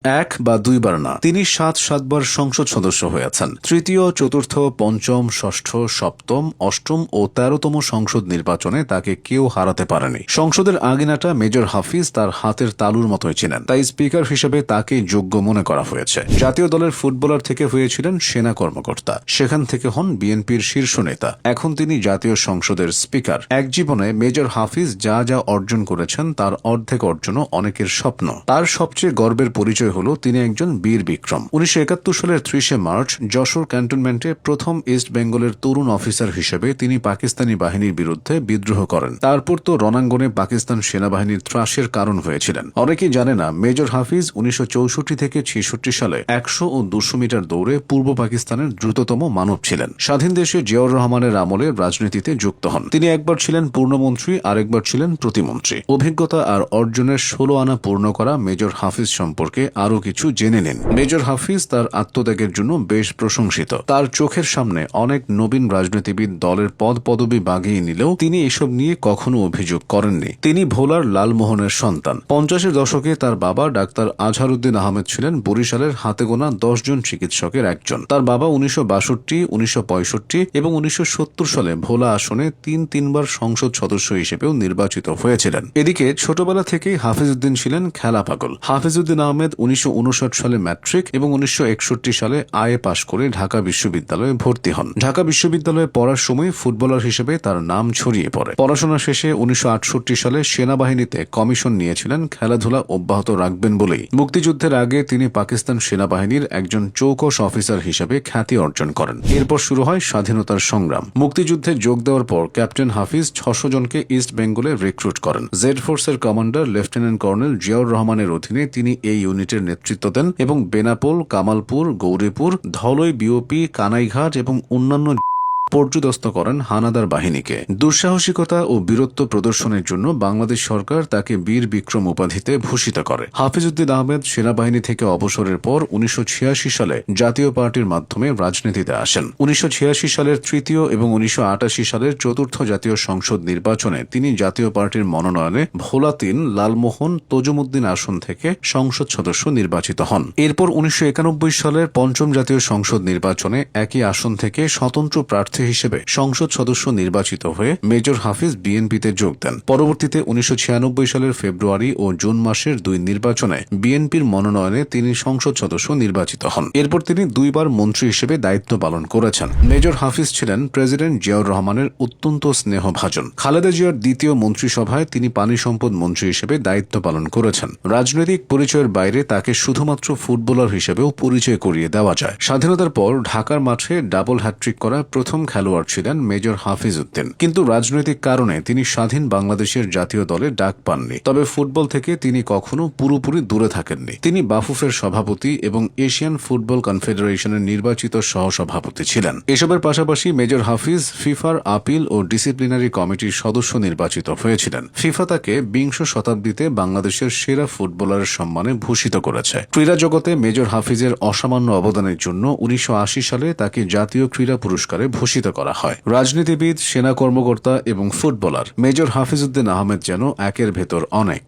এক বা দুইবার না, তিনি সাতবার সংসদ সদস্য হয়েছেন। তৃতীয়, চতুর্থ, পঞ্চম, ষষ্ঠ, সপ্তম, অষ্টম ও 13তম সংসদ নির্বাচনে তাকে কেউ হারাতে পারেনি। সংসদের আগিনাটা মেজর হাফিজ তার হাতের তালুর মতোই ছিলেন, তাই স্পিকার হিসেবে তাকে যোগ্য মনে করা হয়েছে। জাতীয় দলের ফুটবলার থেকে হয়েছিলেন সেনা কর্মকর্তা, সেখান থেকে হন বিএনপির শীর্ষ নেতা, এখন তিনি জাতীয় সংসদের স্পিকার। এক জীবনে মেজর হাফিজ যা যা অর্জন করেছেন তার অর্ধেক অর্জনও অনেকের স্বপ্ন। তার সবচেয়ে গর্বের পরিচয় হলো তিনি একজন বীর বিক্রম। 1971 সালের 30 মার্চ যশোর ক্যান্টনমেন্টে প্রথম ইস্ট বেঙ্গলের তরুণ অফিসার হিসেবে তিনি পাকিস্তানি বাহিনীর বিরুদ্ধে বিদ্রোহ করেন। তারপর তো রণাঙ্গনে পাকিস্তান সেনাবাহিনীর ত্রাসের কারণ হয়েছিলেন। অনেকেই জানে না, মেজর হাফিজ 1964 থেকে 66 সালে 100 ও 200 মিটার দৌড়ে পূর্ব পাকিস্তানের দ্রুততম মানব ছিলেন। স্বাধীন দেশে জিয়াউর রহমানের আমলে রাজনীতিতে যুক্ত হন। তিনি একবার ছিলেন পূর্ণমন্ত্রী, আরেকবার ছিলেন প্রতিমন্ত্রী। অভিজ্ঞতা আর অর্জনের 16 আনা পূর্ণ করা মেজর হাফিজ সম্পর্কে আরও কিছু জেনে নিন। মেজর হাফিজ তার আত্মত্যাগের জন্য বেশ প্রশংসিত। তার চোখের সামনে অনেক নবীন রাজনীতিবিদ দলের পদ পদবি বাগিয়ে নিলেও তিনি এসব নিয়ে কখনো অভিযোগ করেননি। তিনি ভোলার লালমোহনের সন্তান। 50-এর দশকে তার বাবা ডাক্তার আজহারউদ্দিন আহমেদ ছিলেন বরিশালের হাতে গোনা 10 জন চিকিৎসকের একজন। তার বাবা 1962, 1965 এবং 1970 সালে ভোলা আসনে তিনবার সংসদ সদস্য হিসেবেও নির্বাচিত হয়েছিলেন। এদিকে ছোটবেলা থেকেই হাফিজউদ্দিন ছিলেন খেলা পাগল। হাফিজউদ্দিন আহমেদ 1959 সালে ম্যাট্রিক এবং 1961 সালে আইএ পাশ করে ঢাকা বিশ্ববিদ্যালয়ে ভর্তি হন। ঢাকা বিশ্ববিদ্যালয়ে পড়ার সময় ফুটবলার হিসেবে তার নাম ছড়িয়ে পড়ে। পড়াশোনা শেষে 1968 সালে সেনাবাহিনীতে কমিশন নিয়েছিলেন খেলাধুলা অব্যাহত রাখবেন বলেই। মুক্তিযুদ্ধের আগে তিনি পাকিস্তান সেনাবাহিনীর একজন চৌকস অফিসার হিসেবে খ্যাতি অর্জন করেন। এরপর শুরু হয় স্বাধীনতার সংগ্রাম। মুক্তিযুদ্ধে যোগ দেওয়ার পর ক্যাপ্টেন হাফিজ 600 জনকে ইস্ট বেঙ্গলে রিক্রুট করেন। জেড ফোর্সের কমান্ডার লেফটেন্যান্ট কর্নেল জিয়াউর রহমানের অধীনে তিনি এই ইউনিটের নেতৃত্ব দেন এবং বেনাপোল, কামালপুর, গৌরীপুর, ধলই, বিওপি, কানাইঘাট এবং অন্যান্য পর্যুদস্ত করেন হানাদার বাহিনীকে। দুঃসাহসিকতা ও বীরত্ব প্রদর্শনের জন্য বাংলাদেশ সরকার তাকে বীর বিক্রম উপাধিতে ভূষিত করে। হাফিজউদ্দিন আহমেদ সেনাবাহিনী থেকে অবসরের পর 1986 সালে জাতীয় পার্টির মাধ্যমে রাজনীতিতে আসেন। 1986 সালের তৃতীয় এবং 1988 সালের চতুর্থ জাতীয় সংসদ নির্বাচনে তিনি জাতীয় পার্টির মনোনয়নে ভোলা 3 লালমোহন তজুমুদ্দিন আসন থেকে সংসদ সদস্য নির্বাচিত হন। এরপর 1991 সালের পঞ্চম জাতীয় সংসদ নির্বাচনে একই আসন থেকে স্বতন্ত্র প্রার্থী হিসেবে সংসদ সদস্য নির্বাচিত হয়ে মেজর হাফিজ বিএনপিতে যোগ দেন। পরবর্তীতে 1996 সালের ফেব্রুয়ারি ও জুন মাসের 2 নির্বাচনে বিএনপির মনোনয়নে তিনি সংসদ সদস্য নির্বাচিত হন। এরপর তিনি 2বার মন্ত্রী হিসেবে দায়িত্ব পালন করেছেন। মেজর হাফিজ ছিলেন প্রেসিডেন্ট জিয়াউর রহমানের অত্যন্ত স্নেহভাজন। খালেদা জিয়ার দ্বিতীয় মন্ত্রিসভায় তিনি পানি সম্পদ মন্ত্রী হিসেবে দায়িত্ব পালন করেছেন। রাজনৈতিক পরিচয়ের বাইরে তাকে শুধুমাত্র ফুটবলার হিসেবেও পরিচয় করিয়ে দেওয়া যায়। স্বাধীনতার পর ঢাকার মাঠে ডাবল হ্যাট্রিক করা প্রথম খেলোয়াড় ছিলেন মেজর হাফিজউদ্দিন। কিন্তু রাজনৈতিক কারণে তিনি স্বাধীন বাংলাদেশের জাতীয় দলে ডাক পাননি। তবে ফুটবল থেকে তিনি কখনো পুরোপুরি দূরে থাকেননি। তিনি বাফুফের সভাপতি এবং এশিয়ান ফুটবল কনফেডারেশনের নির্বাচিত সহসভাপতি ছিলেন। এসবের পাশাপাশি মেজর হাফিজ ফিফার আপিল ও ডিসিপ্লিনারি কমিটির সদস্য নির্বাচিত হয়েছিলেন। ফিফা তাকে 20 শতাব্দীতে বাংলাদেশের সেরা ফুটবলারের সম্মানে ভূষিত করেছে। ক্রীড়া জগতে মেজর হাফিজের অসামান্য অবদানের জন্য 1980 সালে তাকে জাতীয় ক্রীড়া পুরস্কারে ভূষিত করা হয়। রাজনীতিবিদ, সেনা কর্মকর্তা এবং ফুটবলার মেজর হাফিজউদ্দিন আহমেদ যেন একের ভেতর অনেক।